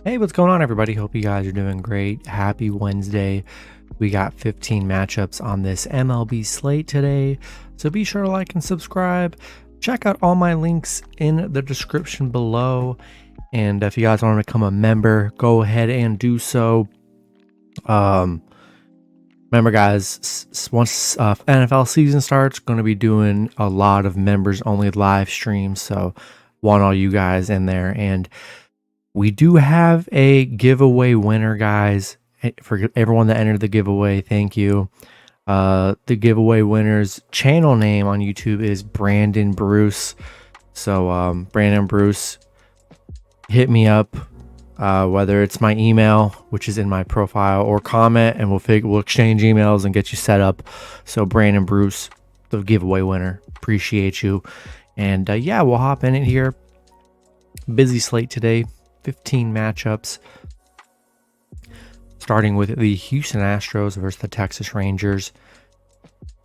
Hey, what's going on, everybody? Hope you guys are doing great. Happy Wednesday. We got 15 matchups on this MLB slate today, so be sure to like and subscribe. Check out all my links in the description below, and if you guys want to become a member, go ahead and do so. Remember, guys, once NFL season starts, going to be doing a lot of members-only live streams, so want all you guys in there. And we do have a giveaway winner, guys. For everyone that entered the giveaway, thank you. The giveaway winner's channel name on YouTube is Brandon Bruce. So, Brandon Bruce, hit me up, whether it's my email, which is in my profile, or comment, and we'll exchange emails and get you set up. So, Brandon Bruce, the giveaway winner, appreciate you. And yeah, we'll hop in it here. Busy slate today. 15 matchups, starting with the Houston Astros versus the Texas Rangers.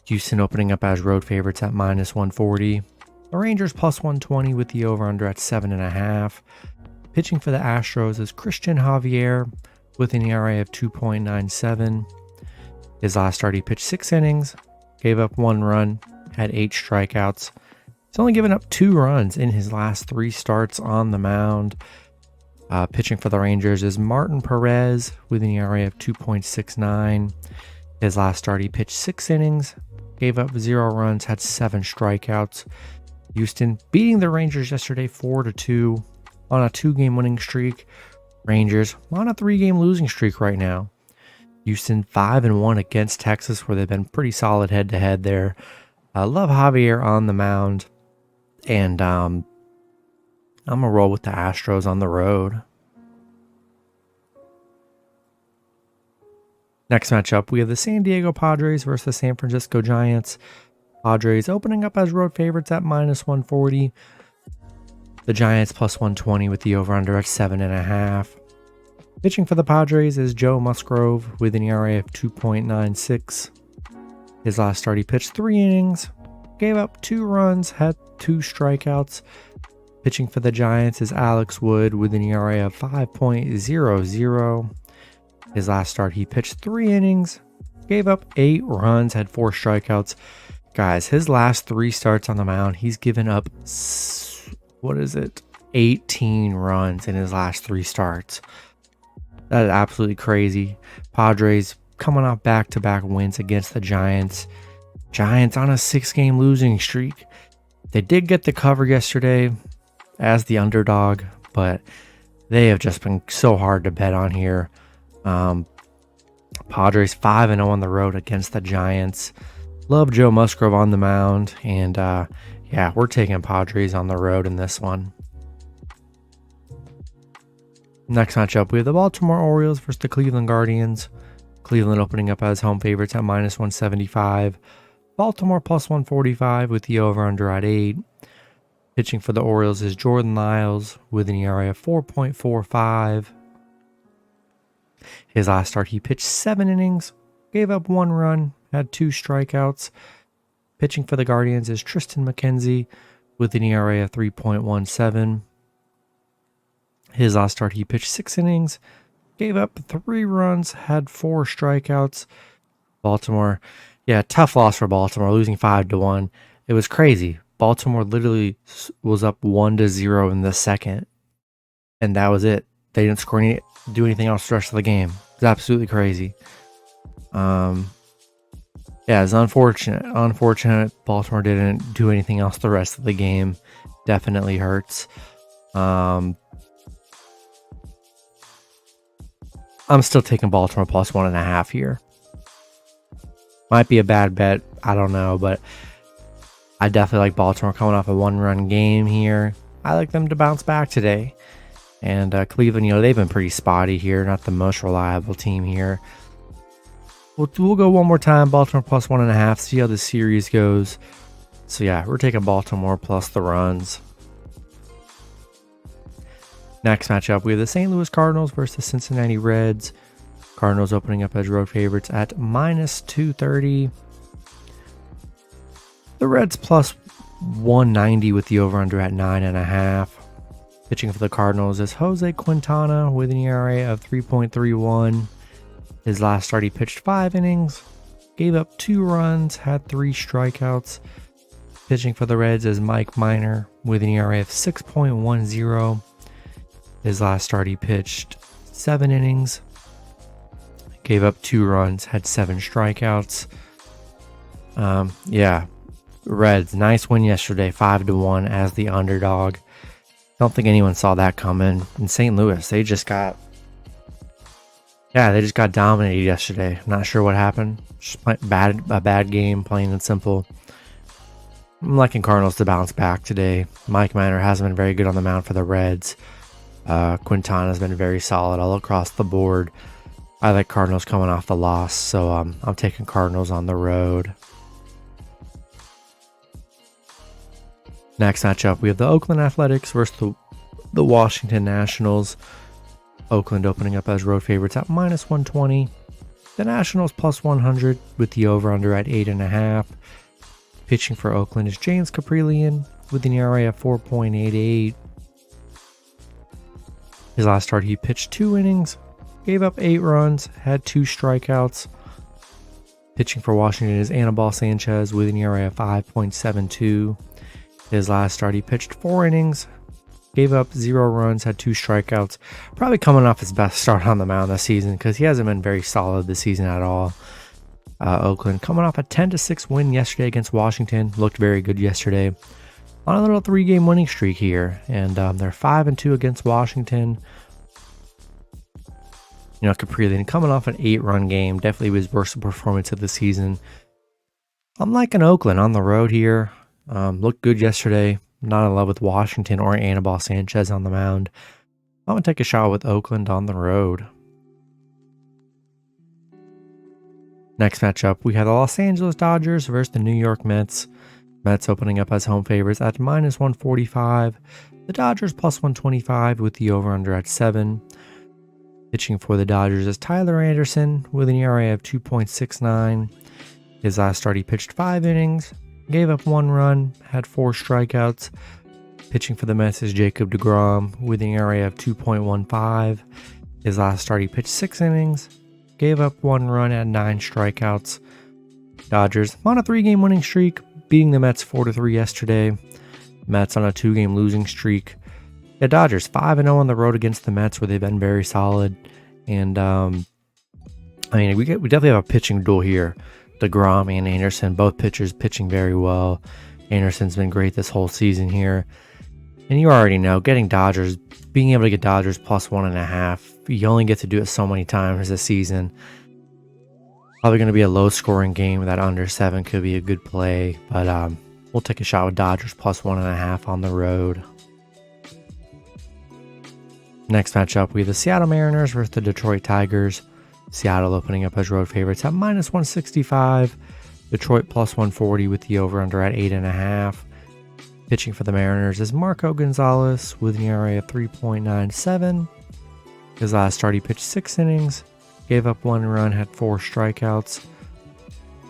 Houston opening up as road favorites at -140. The Rangers +120 with the over-under at 7.5. Pitching for the Astros is Christian Javier with an ERA of 2.97. His last start, he pitched 6 innings, gave up 1 run, had 8 strikeouts. He's only given up 2 runs in his last 3 starts on the mound. Pitching for the Rangers is Martin Perez with an ERA of 2.69. His last start, he pitched 6 innings, gave up 0 runs, had 7 strikeouts. Houston beating the Rangers yesterday 4-2 on a 2-game winning streak. Rangers on a 3-game losing streak right now. Houston 5-1 against Texas, where they've been pretty solid head-to-head there. Love Javier on the mound. And I'm going to roll with the Astros on the road. Next matchup, we have the San Diego Padres versus the San Francisco Giants. Padres opening up as road favorites at -140. The Giants +120 with the over-under at 7.5. Pitching for the Padres is Joe Musgrove with an ERA of 2.96. His last start, he pitched 3 innings, gave up 2 runs, had 2 strikeouts. Pitching for the Giants is Alex Wood with an ERA of 5.00. His last start, he pitched 3 innings, gave up 8 runs, had 4 strikeouts. Guys, his last 3 starts on the mound, he's given up, 18 runs in his last 3 starts. That is absolutely crazy. Padres coming off back-to-back wins against the Giants. Giants on a 6-game losing streak. They did get the cover yesterday as the underdog, but they have just been so hard to bet on here. Padres 5-0 on the road against the Giants. Love Joe Musgrove on the mound, and yeah, we're taking Padres on the road in this one. Next matchup, we have the Baltimore Orioles versus the Cleveland Guardians. Cleveland opening up as home favorites at -175. Baltimore +145 with the over-under at 8. Pitching for the Orioles is Jordan Lyles with an ERA of 4.45. His last start, he pitched 7 innings, gave up 1 run, had 2 strikeouts. Pitching for the Guardians is Tristan McKenzie with an ERA of 3.17. His last start, he pitched 6 innings, gave up 3 runs, had 4 strikeouts. Baltimore, yeah, tough loss for Baltimore, losing 5-1. It was crazy. Baltimore literally was up 1-0 in the second, and that was it. They didn't do anything else the rest of the game. It's absolutely crazy. Yeah, it's unfortunate. Unfortunate Baltimore didn't do anything else the rest of the game. Definitely hurts. I'm still taking Baltimore +1.5 here. Might be a bad bet. I don't know, but I definitely like Baltimore coming off a 1-run game here. I like them to bounce back today. And Cleveland, they've been pretty spotty here. Not the most reliable team here. We'll go one more time. Baltimore +1.5. See how the series goes. So yeah, we're taking Baltimore plus the runs. Next matchup, we have the St. Louis Cardinals versus the Cincinnati Reds. Cardinals opening up as road favorites at -230. The Reds +190 with the over-under at 9.5. Pitching for the Cardinals is Jose Quintana with an ERA of 3.31. His last start, he pitched 5 innings, gave up 2 runs, had 3 strikeouts. Pitching for the Reds is Mike Minor with an ERA of 6.10. His last start, he pitched 7 innings, gave up 2 runs, had 7 strikeouts. Reds, nice win yesterday, 5-1 as the underdog. Don't think anyone saw that coming. In St. Louis, they just got dominated yesterday. Not sure what happened. Just a bad game, plain and simple. I'm liking Cardinals to bounce back today. Mike Minor hasn't been very good on the mound for the Reds. Quintana's been very solid all across the board. I like Cardinals coming off the loss, so I'm taking Cardinals on the road. Next matchup, we have the Oakland Athletics versus the Washington Nationals. Oakland opening up as road favorites at -120. The Nationals +100 with the over-under at 8.5. Pitching for Oakland is James Caprillion with an ERA of 4.88. His last start, he pitched 2 innings, gave up 8 runs, had 2 strikeouts. Pitching for Washington is Anibal Sanchez with an ERA of 5.72. His last start, he pitched 4 innings, gave up 0 runs, had 2 strikeouts. Probably coming off his best start on the mound this season because he hasn't been very solid this season at all. Oakland coming off a 10-6 win yesterday against Washington. Looked very good yesterday. On a little 3-game winning streak here. And they're 5-2 against Washington. Caprillion coming off an 8-run game. Definitely his worst performance of the season. I'm liking Oakland on the road here. Looked good yesterday. Not in love with Washington or Anibal Sanchez on the mound. I'm going to take a shot with Oakland on the road. Next matchup, we have the Los Angeles Dodgers versus the New York Mets. Mets opening up as home favorites at -145. The Dodgers +125 with the over-under at 7. Pitching for the Dodgers is Tyler Anderson with an ERA of 2.69. His last start, he pitched 5 innings, gave up 1 run, had 4 strikeouts. Pitching for the Mets is Jacob deGrom with an ERA of 2.15. His last start, he pitched 6 innings, gave up 1 run, had 9 strikeouts. Dodgers on a 3-game winning streak, beating the Mets 4-3 yesterday. Mets on a 2-game losing streak. The Dodgers 5-0 on the road against the Mets, where they've been very solid. And we definitely have a pitching duel here. DeGrom and Anderson, both pitchers pitching very well. Anderson's been great this whole season here. And you already know, being able to get Dodgers +1.5, you only get to do it so many times this season. Probably going to be a low-scoring game. That under 7 could be a good play. But we'll take a shot with Dodgers +1.5 on the road. Next matchup, we have the Seattle Mariners versus the Detroit Tigers. Seattle opening up as road favorites at -165. Detroit +140 with the over-under at 8.5. Pitching for the Mariners is Marco Gonzalez with an ERA of 3.97. His last start, he pitched 6 innings, gave up 1 run, had 4 strikeouts.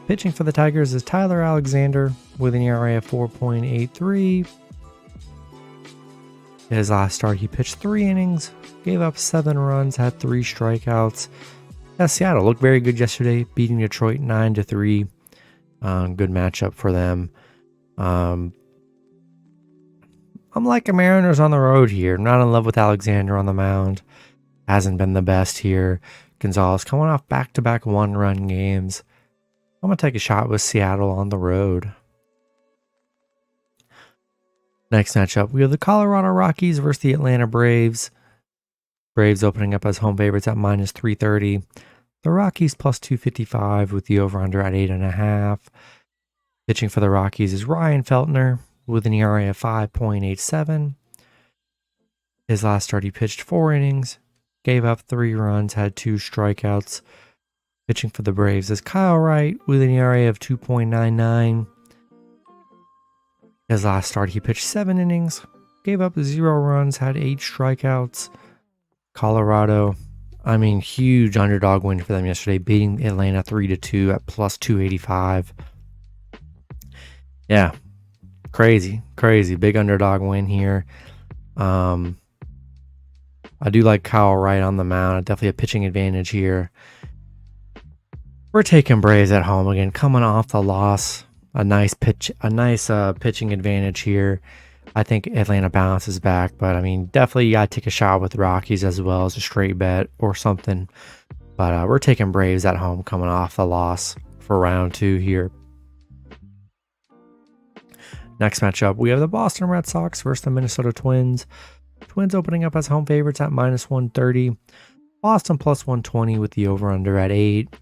Pitching for the Tigers is Tyler Alexander with an ERA of 4.83. His last start, he pitched 3 innings, gave up 7 runs, had 3 strikeouts. Seattle looked very good yesterday, beating Detroit 9-3. Good matchup for them. I'm liking Mariners on the road here. Not in love with Alexander on the mound. Hasn't been the best here. Gonzalez coming off back-to-back 1-run games. I'm going to take a shot with Seattle on the road. Next matchup, we have the Colorado Rockies versus the Atlanta Braves. Braves opening up as home favorites at -330. The Rockies +255 with the over-under at 8.5. Pitching for the Rockies is Ryan Feltner with an ERA of 5.87. His last start, he pitched 4 innings, gave up 3 runs, had 2 strikeouts. Pitching for the Braves is Kyle Wright with an ERA of 2.99. His last start, he pitched 7 innings, gave up 0 runs, had 8 strikeouts. Colorado, huge underdog win for them yesterday, beating Atlanta 3-2 at +285. Yeah, crazy. Big underdog win here. I do like Kyle Wright on the mound. Definitely a pitching advantage here. We're taking Braves at home again, coming off the loss. A nice pitching advantage here. I think Atlanta bounces back, but I mean, definitely you gotta take a shot with Rockies as well as a straight bet or something. But we're taking Braves at home, coming off the loss for round 2 here. Next matchup, we have the Boston Red Sox versus the Minnesota Twins. Twins opening up as home favorites at -130. Boston +120 with the over-under at 8.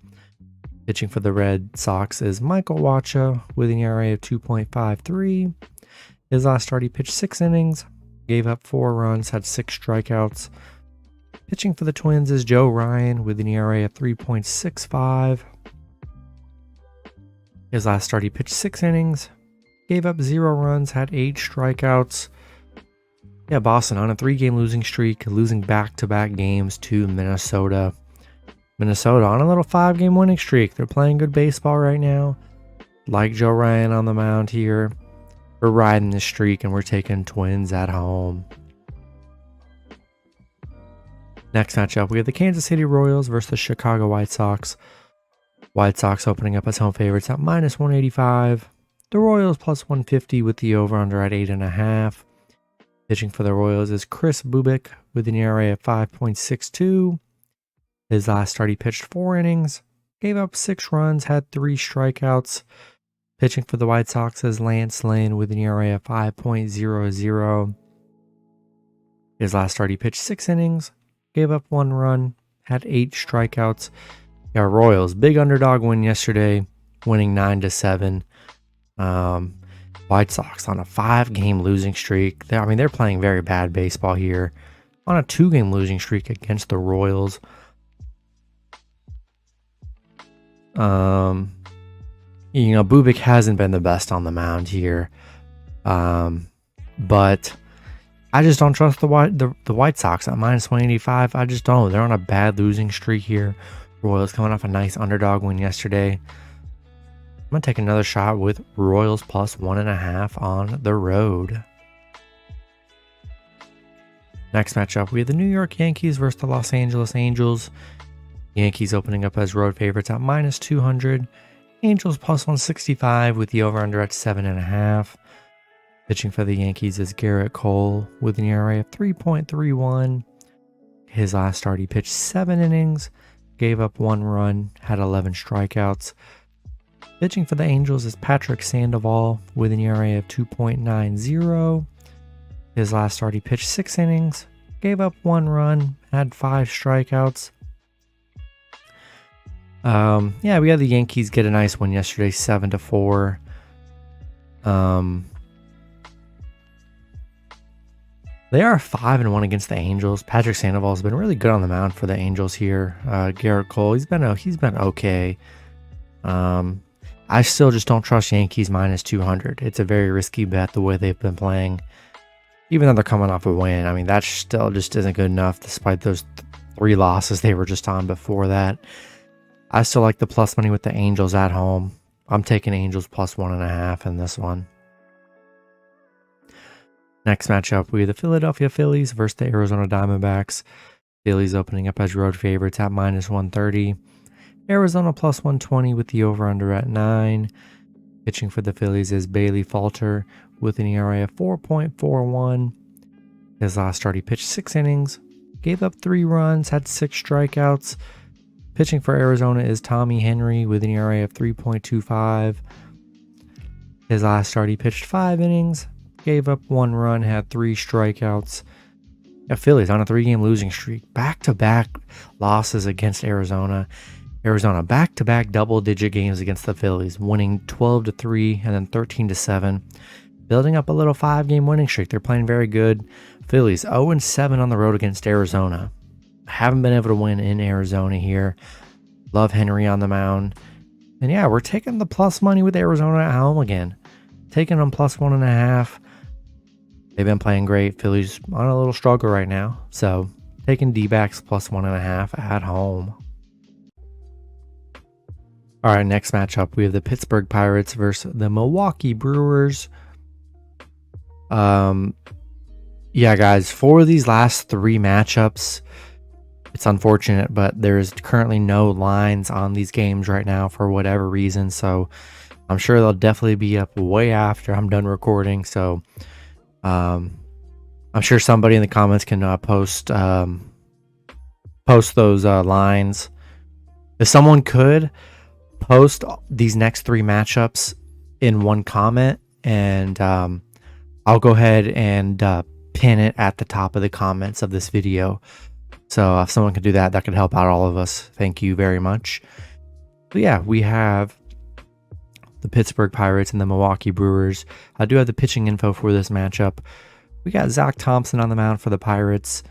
Pitching for the Red Sox is Michael Wacha with an ERA of 2.53. His last start, he pitched 6 innings, gave up 4 runs, had 6 strikeouts. Pitching for the Twins is Joe Ryan with an ERA of 3.65. His last start, he pitched 6 innings, gave up 0 runs, had 8 strikeouts. Yeah, Boston on a 3-game losing streak, losing back-to-back games to Minnesota. Minnesota on a little 5-game winning streak. They're playing good baseball right now. Like Joe Ryan on the mound here. We're riding this streak and we're taking Twins at home. Next matchup, we have the Kansas City Royals versus the Chicago White Sox. White Sox opening up as home favorites at -185. The Royals +150 with the over-under at 8.5. Pitching for the Royals is Chris Bubik with an ERA of 5.62. His last start, he pitched 4 innings, gave up 6 runs, had 3 strikeouts. Pitching for the White Sox is Lance Lynn with an ERA of 5.00. His last start, he pitched 6 innings, gave up 1 run, had 8 strikeouts. Yeah, Royals, big underdog win yesterday, winning 9-7. White Sox on a 5-game losing streak. They're playing very bad baseball here. On a 2-game losing streak against the Royals. Bubik hasn't been the best on the mound here. But I just don't trust the White Sox at -185. I just don't. They're on a bad losing streak here. Royals coming off a nice underdog win yesterday. I'm going to take another shot with Royals +1.5 on the road. Next matchup, we have the New York Yankees versus the Los Angeles Angels. Yankees opening up as road favorites at -200. Angels +165 with the over-under at 7.5. Pitching for the Yankees is Garrett Cole with an ERA of 3.31. His last start, he pitched 7 innings, gave up 1 run, had 11 strikeouts. Pitching for the Angels is Patrick Sandoval with an ERA of 2.90. His last start, he pitched 6 innings, gave up 1 run, had 5 strikeouts. We had the Yankees get a nice win yesterday, 7-4. They are 5-1 against the Angels. Patrick Sandoval has been really good on the mound for the Angels here. Garrett Cole, he's been okay. I still just don't trust Yankees -200. It's a very risky bet the way they've been playing. Even though they're coming off a win, I mean, that still just isn't good enough despite those 3 losses they were just on before that. I still like the plus money with the Angels at home. I'm taking Angels +1.5 in this one. Next matchup, we have the Philadelphia Phillies versus the Arizona Diamondbacks. Phillies opening up as road favorites at -130. Arizona +120 with the over-under at 9. Pitching for the Phillies is Bailey Falter with an ERA of 4.41. His last start, he pitched 6 innings, gave up 3 runs, had 6 strikeouts. Pitching for Arizona is Tommy Henry with an ERA of 3.25. His last start, he pitched 5 innings, gave up 1 run, had 3 strikeouts. The Phillies on a 3-game losing streak. Back-to-back losses against Arizona. Arizona back-to-back double-digit games against the Phillies, winning 12-3 and then 13-7. Building up a little 5-game winning streak. They're playing very good. Phillies 0-7 on the road against Arizona. Haven't been able to win in Arizona here. Love Henry on the mound. And yeah, we're taking the plus money with Arizona at home again. Taking them +1.5. They've been playing great. Phillies on a little struggle right now. So taking D-backs +1.5 at home. All right, next matchup, we have the Pittsburgh Pirates versus the Milwaukee Brewers. Yeah, guys, for these last three matchups, it's unfortunate, but there's currently no lines on these games right now for whatever reason. So I'm sure they'll definitely be up way after I'm done recording. So I'm sure somebody in the comments can post those lines. If someone could post these next three matchups in one comment, and I'll go ahead and pin it at the top of the comments of this video. So if someone can do that, that could help out all of us. Thank you very much. But yeah, we have the Pittsburgh Pirates and the Milwaukee Brewers. I do have the pitching info for this matchup. We got Zach Thompson on the mound for the Pirates.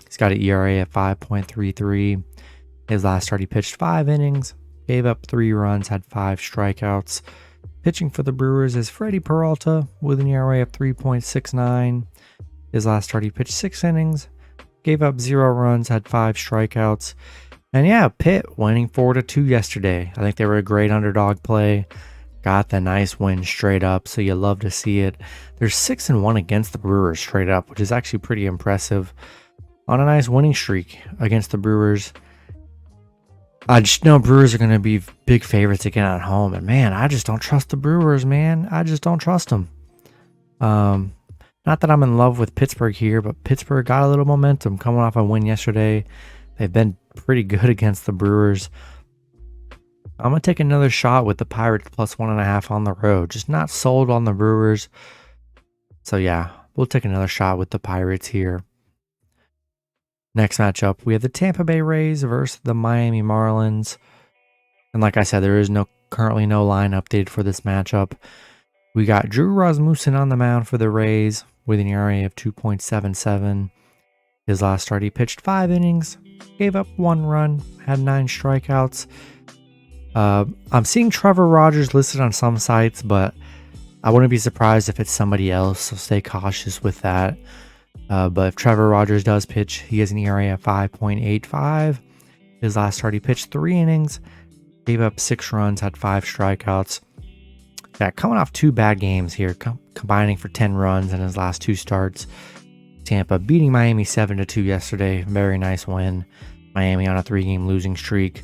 He's got an ERA at 5.33. His last start, he pitched 5 innings, gave up 3 runs, had 5 strikeouts. Pitching for the Brewers is Freddie Peralta with an ERA of 3.69. His last start, he pitched 6 innings, gave up 0 runs, had 5 strikeouts. And yeah, Pitt winning 4-2 yesterday. I think they were a great underdog play. Got the nice win straight up, so you love to see it. They're 6-1 against the Brewers straight up, which is actually pretty impressive. On a nice winning streak against the Brewers. I just know Brewers are going to be big favorites again at home. And man, I just don't trust the Brewers, man. I just don't trust them. Not that I'm in love with Pittsburgh here, but Pittsburgh got a little momentum coming off a win yesterday. They've been pretty good against the Brewers. I'm going to take another shot with the Pirates plus 1.5 on the road. Just not sold on the Brewers. So yeah, we'll take another shot with the Pirates here. Next matchup, we have the Tampa Bay Rays versus the Miami Marlins. And like I said, there is currently no line updated for this matchup. We got Drew Rasmussen on the mound for the Rays with an ERA of 2.77. His last start, he pitched 5 innings, gave up 1 run, had 9 strikeouts. I'm seeing Trevor Rogers listed on some sites, but I wouldn't be surprised if it's somebody else, so stay cautious with that. But if Trevor Rogers does pitch, he has an ERA of 5.85. His last start, he pitched 3 innings, gave up 6 runs, had 5 strikeouts. Yeah, coming off 2 bad games here, combining for 10 runs in his last 2 starts. Tampa beating Miami 7-2 yesterday. Very nice win. Miami on a 3-game losing streak.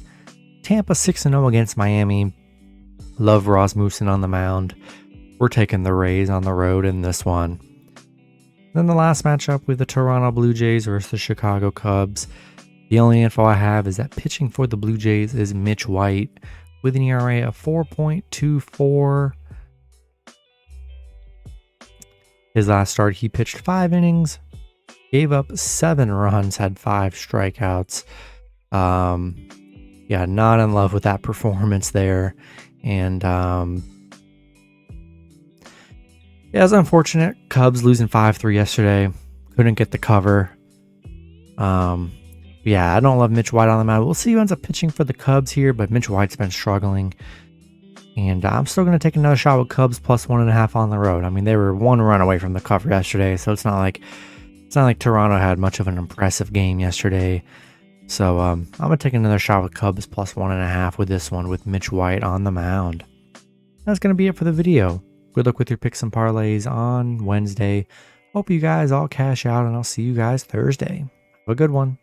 Tampa 6-0 against Miami. Love Rasmussen on the mound. We're taking the Rays on the road in this one. Then the last matchup with the Toronto Blue Jays versus the Chicago Cubs. The only info I have is that pitching for the Blue Jays is Mitch White with an ERA of 4.24. His last start, he pitched 5 innings, gave up 7 runs, had 5 strikeouts. Yeah, not in love with that performance there. And yeah, it was unfortunate. Cubs losing 5-3 yesterday. Couldn't get the cover. Yeah, I don't love Mitch White on the mound. We'll see who ends up pitching for the Cubs here, but Mitch White's been struggling. And I'm still going to take another shot with Cubs plus 1.5 on the road. I mean, they were 1 run away from the cover yesterday, so it's not like Toronto had much of an impressive game yesterday. So I'm going to take another shot with Cubs plus 1.5 with this one with Mitch White on the mound. That's going to be it for the video. Good luck with your picks and parlays on Wednesday. Hope you guys all cash out, and I'll see you guys Thursday. Have a good one.